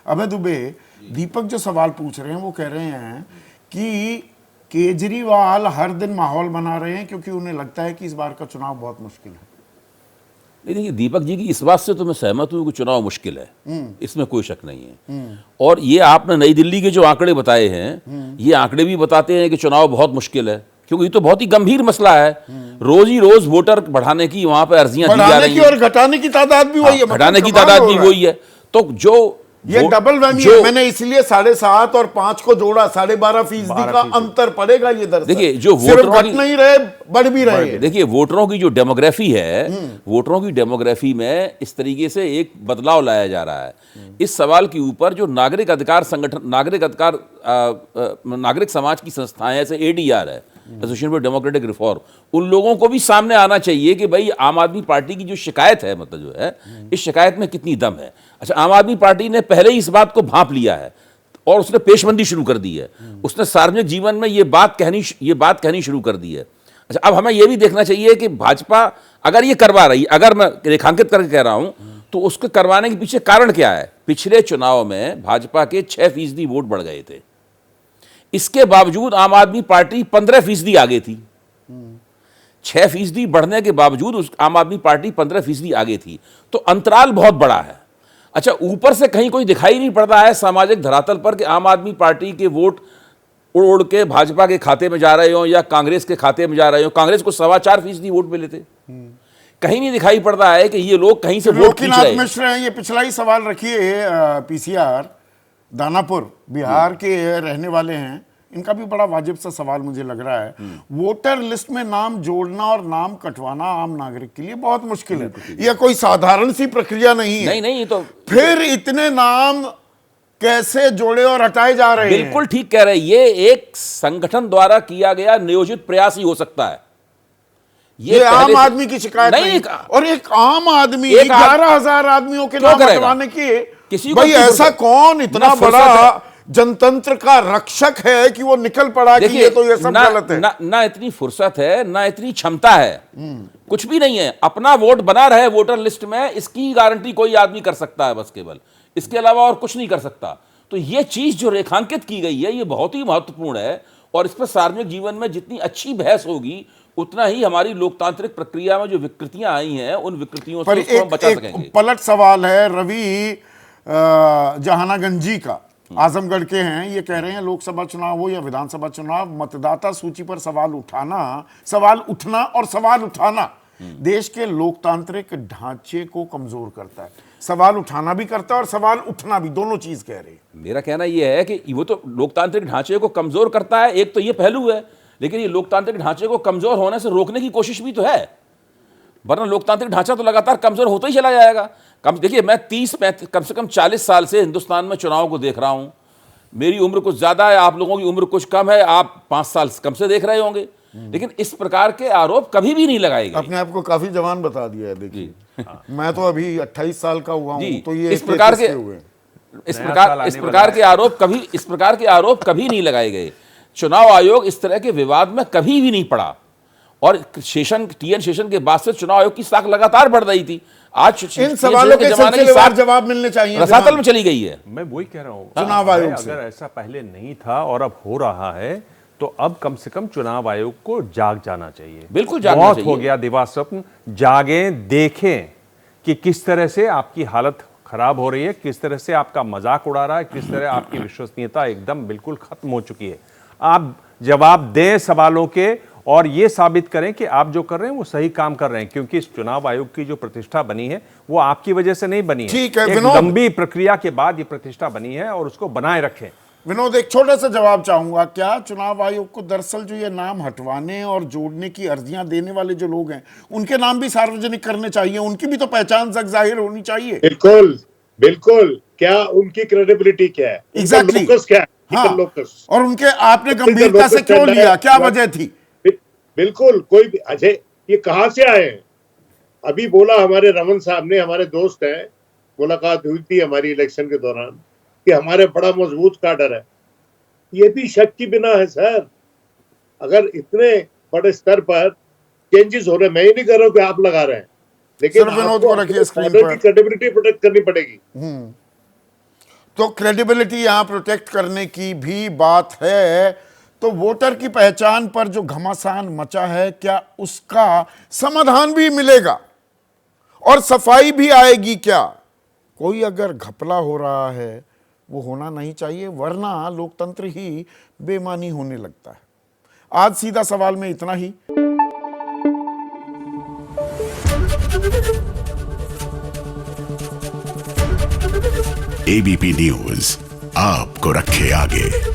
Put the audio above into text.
अबे दुबे, दीपक जो सवाल पूछ रहे हैं वो कह रहे हैं कि केजरीवाल हर दिन माहौल बना रहे हैं क्योंकि उन्हें लगता है कि इस बार का चुनाव बहुत मुश्किल है। नहीं, देखिए दीपक जी की इस बात से तो मैं सहमत हूँ कि चुनाव मुश्किल है, इसमें कोई शक नहीं है। और ये आपने नई दिल्ली के जो आंकड़े बताए हैं, ये आंकड़े भी बताते हैं कि चुनाव बहुत मुश्किल है, क्योंकि ये तो बहुत ही गंभीर मसला है। रोज ही रोज वोटर बढ़ाने की वहां पर अर्जियां दी जा रही हैं और घटाने की तादाद भी वही है, घटाने की तादाद भी वही है। तो जो ये डबल वैमी है। मैंने इसलिए 7.5 और 5 को जोड़ा, 12.5% का अंतर पड़ेगा ये दर। देखिए जो वोटरों की नहीं रहे, बढ़ भी रहे। देखिए वोटरों की जो डेमोग्राफी है, वोटरों की डेमोग्राफी में इस तरीके से एक बदलाव लाया जा रहा है। इस सवाल के ऊपर जो नागरिक अधिकार संगठन, नागरिक समाज की संस्थाएं जैसे ADR है, एसोसिएशन फॉर डेमोक्रेटिक रिफॉर्म, उन लोगों को भी सामने आना चाहिए कि भाई आम आदमी पार्टी की जो शिकायत है, मतलब जो है, इस शिकायत में कितनी दम है। अच्छा, आम आदमी पार्टी ने पहले ही इस बात को भांप लिया है और उसने पेशबंदी शुरू कर दी है, उसने सार्वजनिक जीवन में ये बात कहनी शुरू कर दी है। अच्छा, अब हमें यह भी देखना चाहिए कि भाजपा अगर ये करवा रही, अगर मैं रेखांकित करके कह रहा हूं, तो उसके करवाने के पीछे कारण क्या है? पिछले चुनाव में भाजपा के 6% वोट बढ़ गए थे, इसके बावजूद आम आदमी पार्टी 15% आगे थी। 6% बढ़ने के बावजूद आम आदमी पार्टी 15% आगे थी, तो अंतराल बहुत बड़ा है। अच्छा, ऊपर से कहीं कोई दिखाई नहीं पड़ता है सामाजिक धरातल पर कि आम आदमी पार्टी के वोट उड़ उड़ के भाजपा के खाते में जा रहे हो या कांग्रेस के खाते में जा रहे हो। कांग्रेस को 4.25% वोट मिले थे। कहीं नहीं दिखाई पड़ता है कि ये लोग कहीं से वोट खींच रहे हैं। मिश्र हैं, ये पिछला ही सवाल रखिए। PCR दानापुर बिहार के रहने वाले हैं, इनका भी बड़ा वाजिब सा सवाल मुझे लग रहा है। वोटर लिस्ट में नाम जोड़ना और नाम कटवाना आम नागरिक के लिए बहुत मुश्किल है। यह कोई साधारण सी प्रक्रिया नहीं है। नहीं, तो फिर इतने नाम कैसे जोड़े और हटाए जा रहे हैं? बिल्कुल ठीक कह रहे हैं। ये एक संगठन द्वारा किया गया नियोजित प्रयास ही हो सकता है। ये आम आदमी की शिकायत नहीं। और एक आम आदमी 11,000 आदमियों के नाम हटवाने की, भाई ऐसा कौन इतना बड़ा जनतंत्र का रक्षक है कि वो निकल पड़ा कि ये तो ये सब गलत है? ना इतनी फुर्सत है, ना इतनी क्षमता है, कुछ भी नहीं है। अपना वोट बना रहे वोटर लिस्ट में, इसकी गारंटी कोई आदमी कर सकता है बस, केवल इसके अलावा और कुछ नहीं कर सकता। तो ये चीज जो रेखांकित की गई है, ये बहुत ही महत्वपूर्ण है। और इस पर सार्वजनिक जीवन में जितनी अच्छी बहस होगी, उतना ही हमारी लोकतांत्रिक प्रक्रिया में जो विकृतियां आई हैं, उन विकृतियों से हम बचा सकेंगे। पलट सवाल है रवि जहानागंजी का, आजमगढ़ के हैं। ये कह रहे हैं लोकसभा चुनाव हो या विधानसभा चुनाव, मतदाता सूची पर सवाल उठना और सवाल उठाना देश के लोकतांत्रिक ढांचे को कमजोर करता है। सवाल उठाना भी करता है और सवाल उठना भी, दोनों चीज कह रहे हैं। मेरा कहना यह है कि वो तो लोकतांत्रिक ढांचे को कमजोर करता है, एक तो ये पहलू है, लेकिन ये लोकतांत्रिक ढांचे को कमजोर होने से रोकने की कोशिश भी तो है, वरना लोकतांत्रिक ढांचा तो लगातार कमजोर होता ही चला जाएगा। देखिए मैं 30-35 कम से कम 40 साल से हिंदुस्तान में चुनाव को देख रहा हूं। मेरी उम्र कुछ ज्यादा है, आप लोगों की उम्र कुछ कम है, आप 5 साल कम से देख रहे होंगे, लेकिन इस प्रकार के आरोप कभी भी नहीं लगाए गए। अपने आप को काफी जवान बता दिया है। देखिए मैं तो अभी 28 साल का हुआ हूं, तो ये इस प्रकार के आरोप कभी नहीं लगाए गए। चुनाव आयोग इस तरह के विवाद में कभी भी नहीं पड़ा, और TN शेषन के बाद से चुनाव आयोग की साख लगातार बढ़ रही थी। आज इन सवालों के सिलसिलेवार जवाब मिलने चाहिए, रसातल में चली गई है। मैं वही कह रहा हूं, चुनाव आयोग से अगर ऐसा पहले नहीं था और अब हो रहा है, तो अब कम से कम चुनाव आयोग को जाग जाना चाहिए। बिल्कुल जागना बहुत चाहिए। हो गया दिवास्वप्न, जागें, देखें कि किस तरह से आपकी हालत खराब हो रही है, किस तरह से आपका मजाक उड़ा रहा है, किस तरह आपकी विश्वसनीयता एकदम बिल्कुल खत्म हो चुकी है। आप जवाब दें सवालों के और ये साबित करें कि आप जो कर रहे हैं वो सही काम कर रहे हैं, क्योंकि इस चुनाव आयोग की जो प्रतिष्ठा बनी है वो आपकी वजह से नहीं बनी है। ठीक है, एक लंबी प्रक्रिया के बाद ये प्रतिष्ठा बनी है और उसको बनाए रखें। विनोद, एक छोटा सा जवाब चाहूंगा। क्या चुनाव आयोग को दरअसल जो ये नाम हटवाने और जोड़ने की अर्जियां देने वाले जो लोग हैं, उनके नाम भी सार्वजनिक करने चाहिए? उनकी भी तो पहचान जाहिर होनी चाहिए। बिल्कुल बिल्कुल। क्या उनकी क्रेडिबिलिटी क्या है? एग्जैक्टली लोकस क्या है? हाँ। लोकस। और उनके आपने गंभीरता से क्यों लिया, क्या वजह थी? बिल्कुल कोई भी। अजय, ये कहां से आए हैं? अभी बोला हमारे रमन साहब ने, हमारे दोस्त हैं, मुलाकात हुई थी हमारी इलेक्शन के दौरान, कि हमारे बड़ा मजबूत काडर है। ये भी शक की बिना है सर। अगर इतने बड़े स्तर पर चेंजेस हो रहे, मैं ही नहीं कर रहा हूं कि आप लगा रहे हैं, लेकिन विनोद को रखिए स्क्रीन पर, क्रेडिबिलिटी प्रोटेक्ट करनी पड़ेगी। तो क्रेडिबिलिटी यहां प्रोटेक्ट करने की भी बात है। तो वोटर की पहचान पर जो घमासान मचा है, क्या उसका समाधान भी मिलेगा और सफाई भी आएगी क्या? कोई अगर घपला हो रहा है, वो होना नहीं चाहिए, वरना लोकतंत्र ही बेमानी होने लगता है। आज सीधा सवाल में इतना ही। एबीपी न्यूज आपको रखे आगे।